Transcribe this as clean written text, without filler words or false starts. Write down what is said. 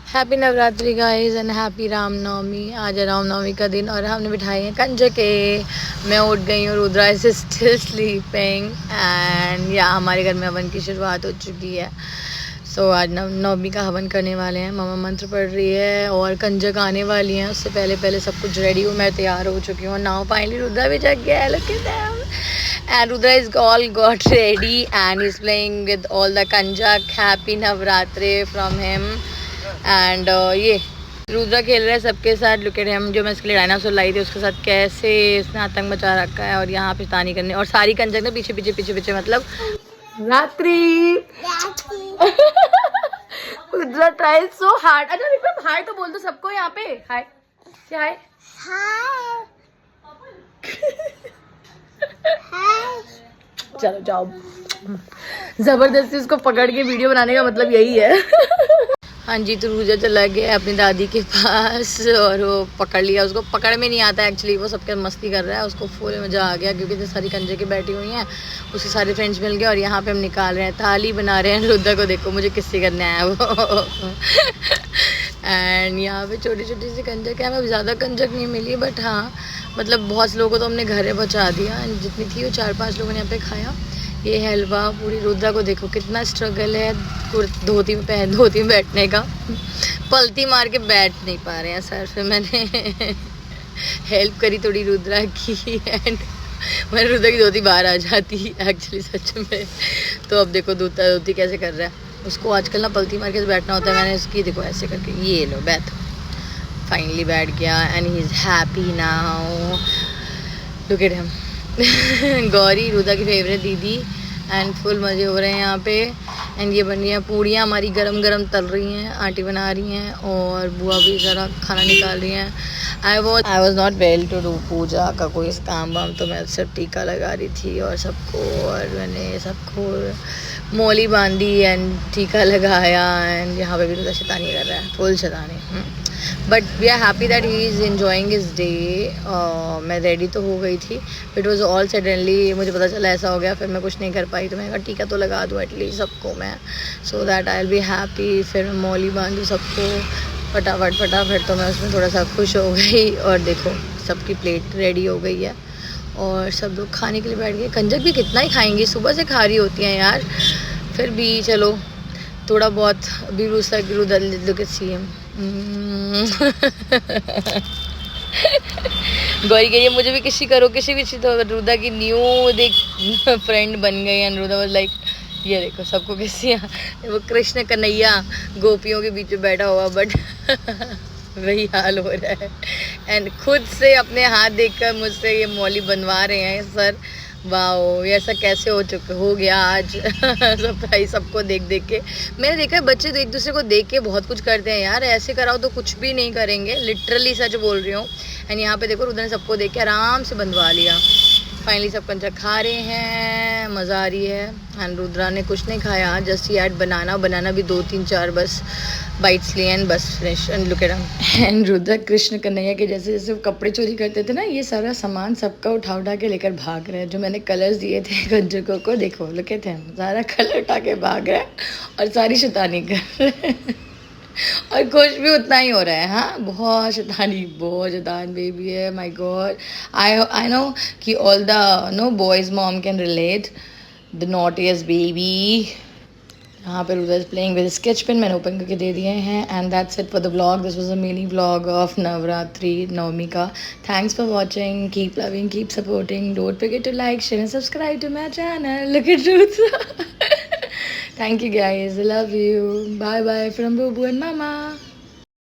Happy Navratri guys and happy Ramnavami. आज है रामनवमी का दिन और हमने बिठाई है कंजके। मैं उठ गई हूँ, Rudra is still sleeping and या हमारे घर में हवन की शुरुआत हो चुकी है। सो आज नवमी का हवन करने वाले हैं। मम्मा मंत्र पढ़ रही है और कंजक आने वाली हैं। उससे पहले पहले सब कुछ रेडी हूँ, मैं तैयार हो चुकी हूँ। नाउ फाइनली रुद्रा भी जग गया है, look at them. And Rudra is all got ready and he's playing with all the kanjak. Happy Navratri from him. And ये रुद्रा खेल रहा है सबके साथ। लुक एट हिम, जो मैं इसके लिए डायनासोर लाई थी उसके साथ कैसे इसने आतंक मचा रखा है। और यहाँ पे तानी करने और सारी कंजक ना पीछे पीछे पीछे पीछे मतलब रात्रि। Rudra try so hard. अच्छा विक्रम हाय तो बोल दो सबको यहाँ पे। हाय क्या हाय? चलो जाओ। जबरदस्ती उसको पकड़ के वीडियो बनाने का मतलब यही है। हाँ जी, तो रूजा चला गया अपनी दादी के पास और वो पकड़ लिया। उसको पकड़ में नहीं आता एक्चुअली, वो सबके मस्ती कर रहा है। उसको फुल मज़ा आ गया क्योंकि इतनी सारी कंजे की बैठी हुई हैं, उसके सारे फ्रेंड्स मिल गए। और यहाँ पे हम निकाल रहे हैं, थाली बना रहे हैं। रुद्रा को देखो मुझे किससे करना है वो। एंड यहाँ पे छोटी छोटी सी कंजक है। हमें ज़्यादा कंजक नहीं मिली बट हाँ मतलब बहुत से लोगों को तो हमने घर पहुँचा दिया। जितनी थी वो 4-5 लोगों ने यहाँ पे खाया। ये हलवा पूरी। रुद्रा को देखो कितना स्ट्रगल है धोती में बैठने का। पलती मार के बैठ नहीं पा रहे हैं सर। फिर मैंने हेल्प करी थोड़ी रुद्रा की एंड मैंने रुद्रा की धोती बाहर आ जाती एक्चुअली सच में। तो अब देखो धोती कैसे कर रहा है। उसको आजकल ना पलती मार के बैठना होता है। मैंने उसकी देखो ऐसे करके ये लो बैठ। फाइनली बैठ गया and he is happy now. Look at him. Gauri Rudra की फेवरेट दीदी एंड फुल मज़े हो रहे हैं यहाँ पे। एंड ये बन रही हैं पूड़ियाँ हमारी गरम गरम तल रही हैं, आंटी बना रही हैं और बुआ भी सारा खाना निकाल रही हैं। I was not well to do पूजा का कोई काम वाम, तो मैं सिर्फ टीका लगा रही थी और सबको। और मैंने सबको मोली बांधी एंड टीका लगाया। एंड यहाँ पे भी तो शैतानी कर रहा है, फुल शैतानी। But we are happy that he is enjoying his day. मैं रेडी तो हो गई थी, इट वॉज ऑल सडनली मुझे पता चला ऐसा हो गया। फिर मैं कुछ नहीं कर पाई, तो मैंने कहा टीका तो लगा दूँ एटलीस्ट सबको मैं, so that I will be happy. फिर मैं मौली बांधूँ सबको फटाफट। तो मैं उसमें थोड़ा सा खुश हो गई। और देखो सबकी प्लेट रेडी हो गई है और सब लोग खाने के लिए बैठ गए। कंजक भी कितना ही खाएंगे, सुबह से खा रही होती हैं यार। फिर भी चलो थोड़ा बहुत अभी रुद्र सी एम। गौरी कह रही है मुझे भी किसी करो किसी भी चीज़। तो रुद्रा की न्यू देख फ्रेंड बन गई एंड रुद्रा वाज लाइक ये देखो सबको किसी वो कृष्ण कन्हैया गोपियों के बीच में बैठा हुआ बट वही हाल हो रहा है। एंड खुद से अपने हाथ देखकर मुझसे ये मौली बनवा रहे हैं सर। वाओ ये ऐसा कैसे हो गया आज। सरप्राइज सबको देख देख के। मैंने देखा है बच्चे तो एक दूसरे को देख के बहुत कुछ करते हैं यार। ऐसे कराओ तो कुछ भी नहीं करेंगे, लिटरली सच बोल रही हूँ। एंड यहाँ पे देखो रुद्र ने सबको देख के आराम से बंधवा लिया। फाइनली सब कंचा खा रहे हैं, मज़ा आ रही है। एंड रुद्रा ने कुछ नहीं खाया, जस्ट ही ऐड बनाना भी 2-3-4 बस बाइट्स लिए एंड बस finish. And look at him. And Rudra Krishna Kanhaiya के जैसे जैसे कपड़े चोरी करते थे ना, ये सारा सामान सबका उठा के लेकर भाग रहे हैं। जो मैंने कलर्स दिए थे कंजकों को देखो, लुक एट हिम, सारा कलर उठा के भाग रहे हैं और सारी शैतानी कर रहे हैं। और खुश भी उतना ही हो रहा है। हाँ बहुत शैतान बेबी है। माय गॉड, आई नो कि all the no boys mom can relate the naughtiest baby. यहाँ पे Rudra is playing with sketch pen, मैंने ओपन करके दे दिए हैं। And that's it for the vlog. This was a mini vlog of Navratri Navami का। Thanks for watching, keep loving, keep supporting, don't forget to like, share and subscribe to my channel. Look at Rudra. Thank you guys. I love you. Bye bye from Boo Boo and Mama.